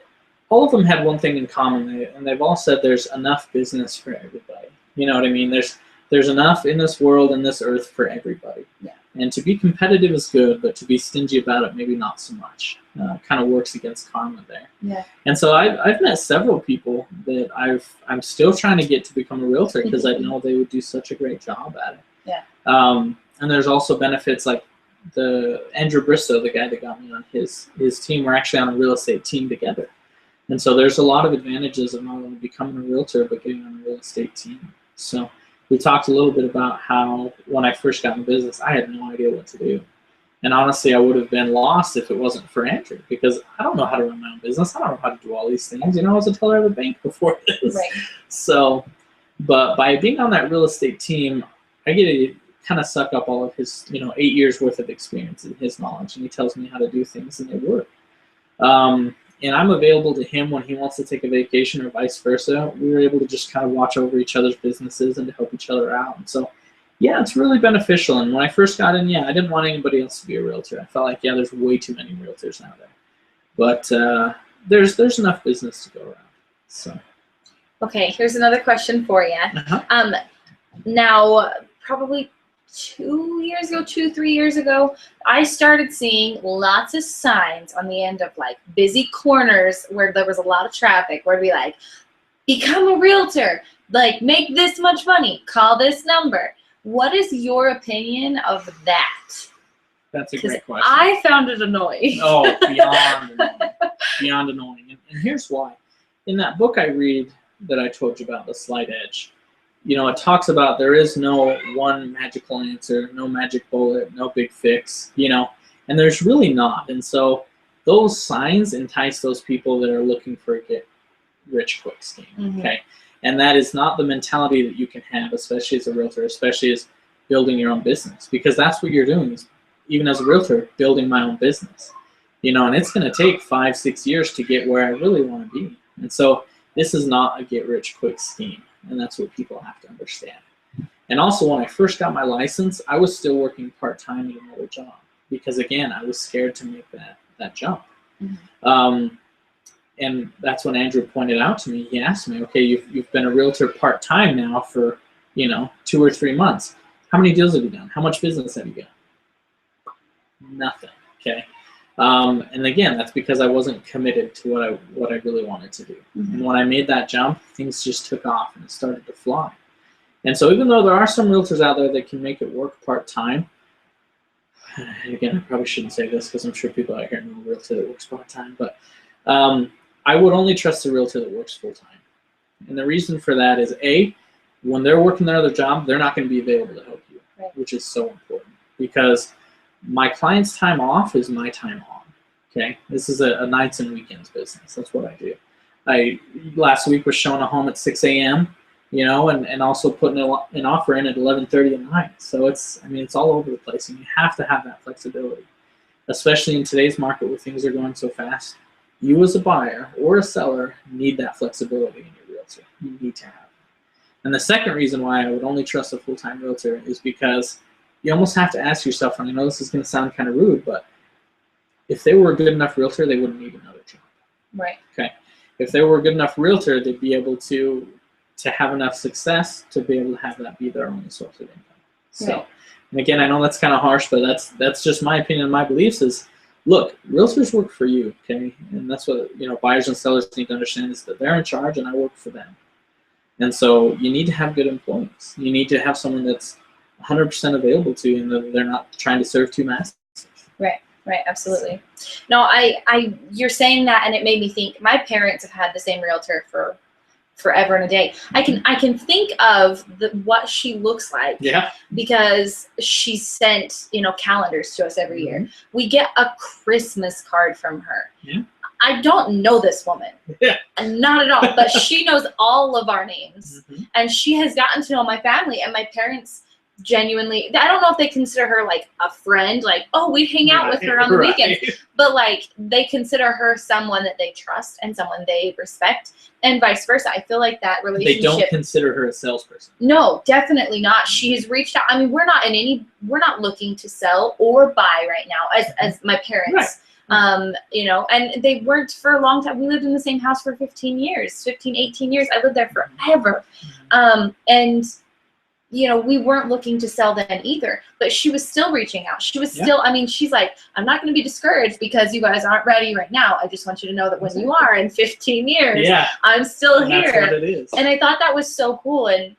all of them had one thing in common, and they've all said there's enough business for everybody. You know what I mean? There's enough in this world and this earth for everybody. Yeah. And to be competitive is good, but to be stingy about it, maybe not so much. Kind of works against karma there. Yeah. And so I've met several people that I'm still trying to get to become a realtor because I know they would do such a great job at it. Yeah. And there's also benefits like the Andrew Bristow, the guy that got me on his team. We're actually on a real estate team together. And so there's a lot of advantages of not only becoming a realtor, but getting on a real estate team. So we talked a little bit about how when I first got in business, I had no idea what to do. And honestly, I would have been lost if it wasn't for Andrew, because I don't know how to run my own business. I don't know how to do all these things. You know, I was a teller of a bank before this. Right. So, but by being on that real estate team, I get to kind of suck up all of his, 8 years worth of experience and his knowledge, and he tells me how to do things, and they work. And I'm available to him when he wants to take a vacation or vice versa. We were able to just kind of watch over each other's businesses and to help each other out. And so, yeah, it's really beneficial. And when I first got in, I didn't want anybody else to be a realtor. I felt like, there's way too many realtors out there. But there's enough business to go around. So. Okay, here's another question for you. Uh-huh. Now, probably 3 years ago, I started seeing lots of signs on the end of like busy corners where there was a lot of traffic, where it'd be like, become a realtor, like make this much money, call this number. What is your opinion of that? That's a great question. I found it annoying. Oh, beyond annoying. Beyond annoying. And here's why. In that book I read that I told you about, The Slight Edge, it talks about there is no one magical answer, no magic bullet, no big fix, and there's really not. And so those signs entice those people that are looking for a get-rich-quick scheme, okay? And that is not the mentality that you can have, especially as a realtor, especially as building your own business, because that's what you're doing, is, even as a realtor, building my own business, and it's going to take 5-6 years to get where I really want to be. And so this is not a get-rich-quick scheme. And that's what people have to understand. And also, when I first got my license, I was still working part-time at another job because, again, I was scared to make that jump. And that's when Andrew pointed out to me. He asked me, okay, you've been a realtor part-time now for, 2 or 3 months. How many deals have you done? How much business have you got? Nothing, okay? And again, that's because I wasn't committed to what I really wanted to do. And when I made that jump, things just took off and it started to fly. And so even though there are some realtors out there that can make it work part-time, again, I probably shouldn't say this because I'm sure people out here know a realtor that works part-time, but I would only trust a realtor that works full-time. And the reason for that is, A, when they're working their other job, they're not going to be available to help you, which is so important, because my client's time off is my time on, okay? This is a nights and weekends business. That's what I do. I last week was showing a home at 6 a.m., and also putting an offer in at 11:30 at night. So it's all over the place, and you have to have that flexibility, especially in today's market where things are going so fast. You as a buyer or a seller need that flexibility in your realtor. You need to have it. And the second reason why I would only trust a full-time realtor is because you almost have to ask yourself, and I know this is going to sound kind of rude, but if they were a good enough realtor, they wouldn't need another job. Right. Okay. If they were a good enough realtor, they'd be able to have enough success to be able to have that be their only source of income. So, and again, I know that's kind of harsh, but that's just my opinion and my beliefs is, look, realtors work for you, okay? And that's what, buyers and sellers need to understand, is that they're in charge and I work for them. And so you need to have good employees. You need to have someone that's 100% available to you, and that they're not trying to serve two masters. Right, absolutely. No, you're saying that, and it made me think. My parents have had the same realtor for forever and a day. I can think of what she looks like. Yeah. Because she sent calendars to us every year. We get a Christmas card from her. Yeah. I don't know this woman. Yeah. Not at all. But she knows all of our names. And she has gotten to know my family. And my parents genuinely, I don't know if they consider her like a friend, like, oh, we'd hang out with her on the weekends, but like they consider her someone that they trust and someone they respect, and vice versa. I feel like that relationship. They don't consider her a salesperson. No, definitely not. She has reached out. I mean, we're not looking to sell or buy right now as my parents. Right. You know, and they weren't for a long time. We lived in the same house for 18 years. I lived there forever. And you know, we weren't looking to sell then either, but she was still reaching out. She was still, I mean, she's like, I'm not going to be discouraged because you guys aren't ready right now. I just want you to know that when you are in 15 years, I'm still here. That's what it is. And I thought that was so cool. And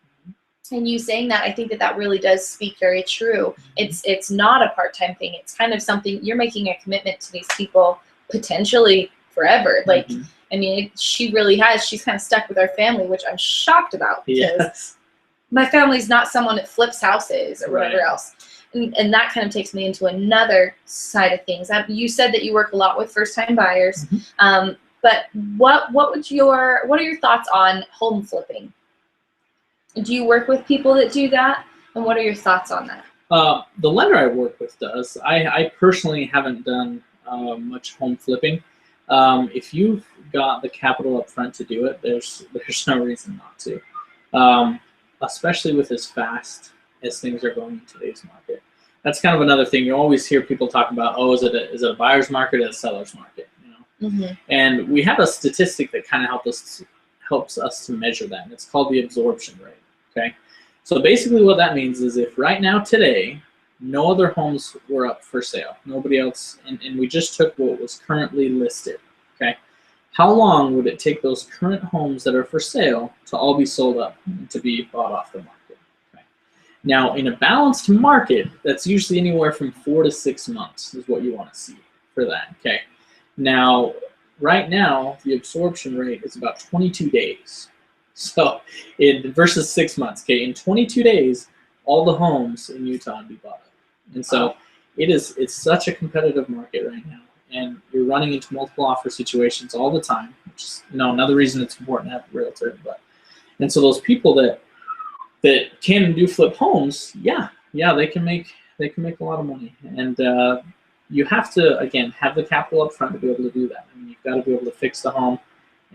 you saying that, I think that really does speak very true. It's not a part-time thing. It's kind of something you're making a commitment to these people potentially forever. Like, I mean, she really has. She's kind of stuck with our family, which I'm shocked about. Because my family's not someone that flips houses or whatever else. And that kind of takes me into another side of things. You said that you work a lot with first-time buyers. But what are your thoughts on home flipping? Do you work with people that do that? And what are your thoughts on that? The lender I work with does. I personally haven't done much home flipping. If you've got the capital up front to do it, there's no reason not to. Especially with as fast as things are going in today's market. That's kind of another thing. You always hear people talk about, oh, is it a buyer's market or a seller's market? You know? And we have a statistic that kind of helps us to measure that. And it's called the absorption rate. Okay, so basically what that means is if right now today no other homes were up for sale, nobody else, and we just took what was currently listed. Okay, how long would it take those current homes that are for sale to all be sold up and to be bought off the market? Okay. Now, in a balanced market, that's usually anywhere from 4 to 6 months is what you want to see for that. Okay. Now, right now, the absorption rate is about 22 days. So, versus 6 months. Okay, in 22 days, all the homes in Utah would be bought up, and so it's such a competitive market right now. And you're running into multiple offer situations all the time, which is another reason it's important to have a realtor. And so those people that can and do flip homes, they can make a lot of money. And you have to again have the capital up front to be able to do that. I mean, you've got to be able to fix the home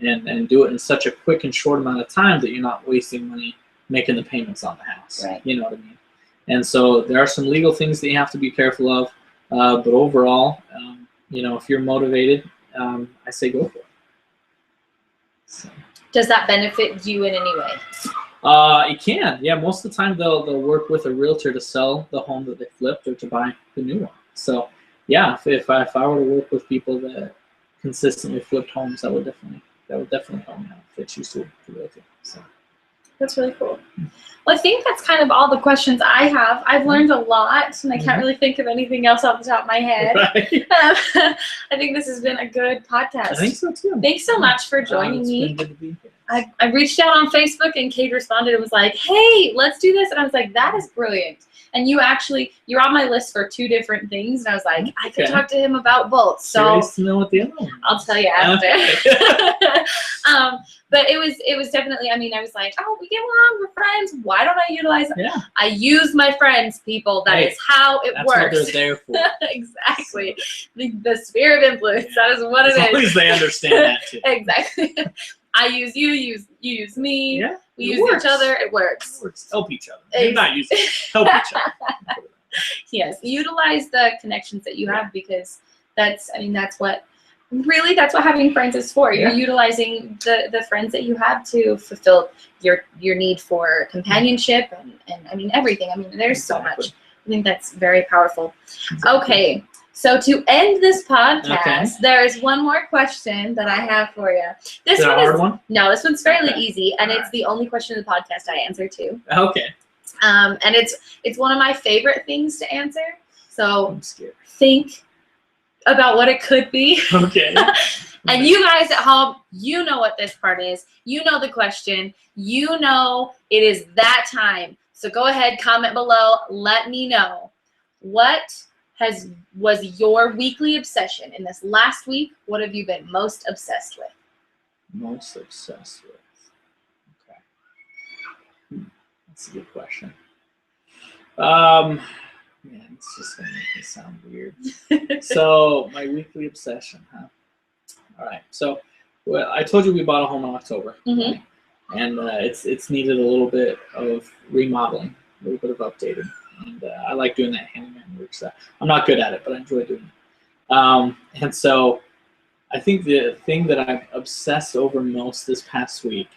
and do it in such a quick and short amount of time that you're not wasting money making the payments on the house. Right. You know what I mean? And so there are some legal things that you have to be careful of, but overall. If you're motivated, I say go for it. So. Does that benefit you in any way? It can. Yeah, most of the time they'll work with a realtor to sell the home that they flipped or to buy the new one. So yeah, if I were to work with people that consistently flipped homes, that would definitely help me out if they choose to work with a realtor. So. That's really cool. Well, I think that's kind of all the questions I have. I've learned a lot, and I can't really think of anything else off the top of my head. Right. I think this has been a good podcast. I think so too. Thanks so much for joining me. It's been good to be here. I reached out on Facebook, and Cade responded and was like, hey, let's do this. And I was like, that is brilliant. And you're on my list for 2 different things. And I was like, I could talk to him about both. So curious to know what the other one is. I'll tell you after. But it was definitely, I mean, I was like, oh, we get along, we're friends. Why don't I utilize it? Yeah. I use my friends, people. That is how it works. That's what they're there for. Exactly. The sphere of influence. That is what it is. As long as they understand that too. Exactly. I use you use me. Yeah. We use each other. It works. Help each other. You're not using it. Help each other. Yes. Utilize the connections that you have, because that's what having friends is for. You're utilizing the friends that you have to fulfill your need for companionship and I mean everything. I mean, there's so much. I think that's very powerful. Okay. So to end this podcast, there is one more question that I have for you. This is it a hard one? No, this one's fairly easy, and it's the only question of the podcast I answer too. Okay. And it's one of my favorite things to answer. So I'm scared. Think about what it could be. Okay. And you guys at home, you know what this part is. You know the question. You know it is that time. So go ahead, comment below. Let me know. What was your weekly obsession in this last week? What have you been most obsessed with? Most obsessed with. Okay. That's a good question. Man, it's just gonna make me sound weird. So my weekly obsession, huh? All right. So, well, I told you we bought a home in October, Mhm. right? And it's needed a little bit of remodeling, a little bit of updating, and I like doing that handyman work. So I'm not good at it, but I enjoy doing it. And so I think the thing that I've obsessed over most this past week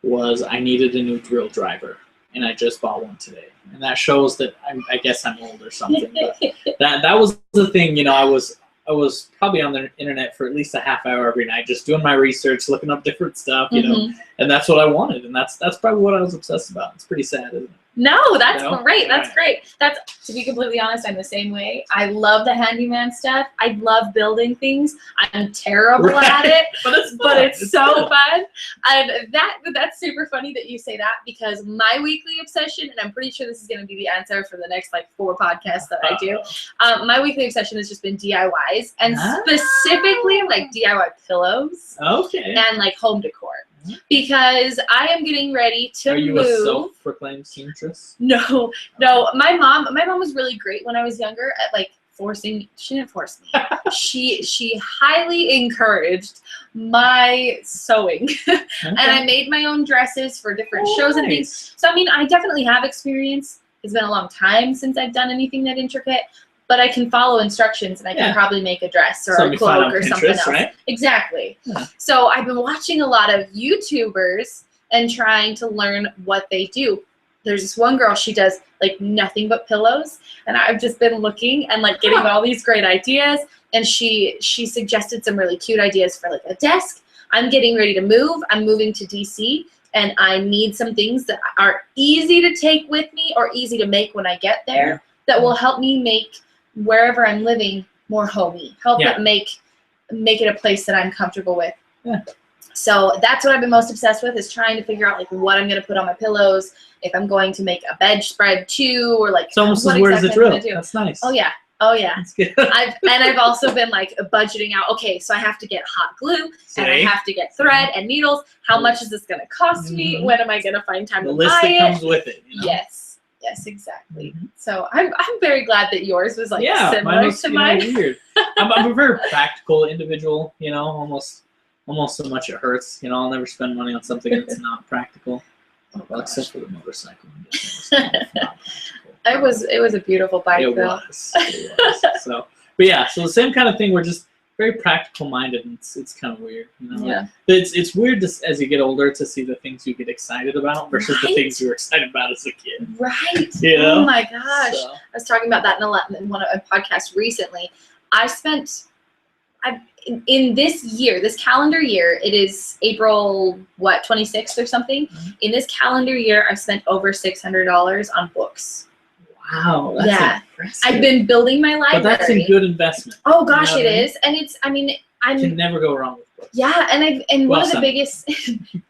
was I needed a new drill driver, and I just bought one today. And that shows that I guess I'm old or something. But that was the thing, you know. I was probably on the internet for at least a half hour every night, just doing my research, looking up different stuff, you know. And that's what I wanted, and that's probably what I was obsessed about. It's pretty sad, isn't it? No, that's great. That's Right. great. That's, to be completely honest, I'm the same way. I love the handyman stuff. I love building things. I'm terrible at it, But it's fun. but it's so good. fun. And that's super funny that you say that, because my weekly obsession, and I'm pretty sure this is going to be the answer for the next like 4 podcasts that I do. My weekly obsession has just been DIYs, and specifically like DIY pillows Okay. and like home decor. Because I am getting ready to Are you move. a self-proclaimed seamstress? No. My mom was really great when I was younger at like forcing. She didn't force me. she highly encouraged my sewing, and I made my own dresses for different shows and things. So I mean, I definitely have experience. It's been a long time since I've done anything that intricate. But I can follow instructions, and I can probably make a dress or a cloak or something else. Right? Exactly. Yeah. So I've been watching a lot of YouTubers and trying to learn what they do. There's this one girl, she does like nothing but pillows, and I've just been looking and like getting all these great ideas. And she suggested some really cute ideas for like a desk. I'm getting ready to move. I'm moving to DC, and I need some things that are easy to take with me or easy to make when I get there that will help me make wherever I'm living more homey, help it make it a place that I'm comfortable with. So that's what I've been most obsessed with, is trying to figure out like what I'm going to put on my pillows, if I'm going to make a bedspread too, or like it's almost what as weird as a drill. That's nice. Oh yeah. That's good. I've also been like budgeting out, okay, so I have to get hot glue, and I have to get thread and needles. How much is this going to cost me? When am I going to find time to buy it? The list that comes with it. You know? Yes, exactly. So I'm very glad that yours was like similar to mine. Weird. I'm a very practical individual, you know, almost so much it hurts. You know, I'll never spend money on something that's not practical. Well, except for the motorcycle. It was a beautiful bike, it though. It was. So the same kind of thing. We're just very practical minded, and it's kind of weird, you know. Yeah. It's weird as you get older to see the things you get excited about versus the things you were excited about as a kid. Right. You know? Oh my gosh. So. I was talking about that in one of a podcast recently. In this year, this calendar year, it is April 26th or something. In this calendar year, I've spent over $600 on books. Wow, that's impressive. I've been building my library. But that's a good investment. Oh gosh, it is, and it's. I mean, you can never go wrong with books. Yeah, and one of the biggest.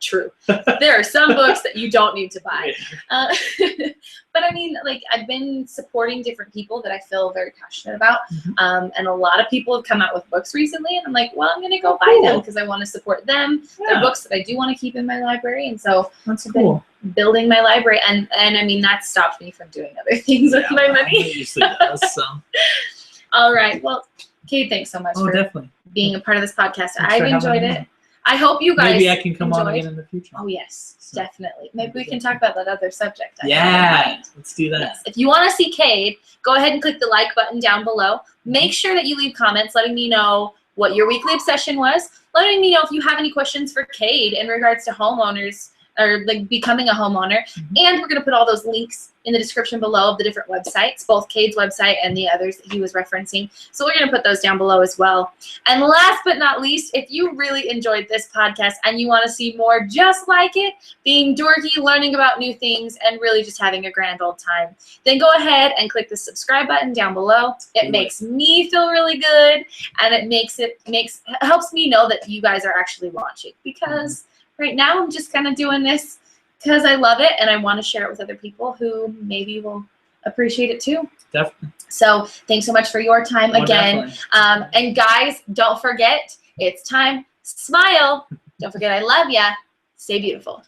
True. There are some books that you don't need to buy. But I mean, like, I've been supporting different people that I feel very passionate about, and a lot of people have come out with books recently, and I'm like, well, I'm gonna go buy them because I want to support them. They're books that I do want to keep in my library, and so that's cool. Building my library, and I mean, that stopped me from doing other things with my money. It usually does. So. All right. Well, Cade, thanks so much for being a part of this podcast. I've enjoyed it. I hope you guys. Maybe I can come on again in the future. Oh yes, definitely. Maybe we can talk about that other subject. Let's do that. Yes. If you want to see Cade, go ahead and click the like button down below. Make sure that you leave comments letting me know what your weekly obsession was. Letting me know if you have any questions for Cade in regards to homeowners or like becoming a homeowner. And we're going to put all those links in the description below of the different websites, both Cade's website and the others that he was referencing. So we're going to put those down below as well. And last but not least, if you really enjoyed this podcast and you want to see more just like it, being dorky, learning about new things, and really just having a grand old time, then go ahead and click the subscribe button down below. It makes me feel really good, and it helps me know that you guys are actually watching, because right now I'm just kind of doing this because I love it and I want to share it with other people who maybe will appreciate it too. Definitely. So thanks so much for your time again. And guys, don't forget, it's time. Smile. Don't forget I love ya. Stay beautiful.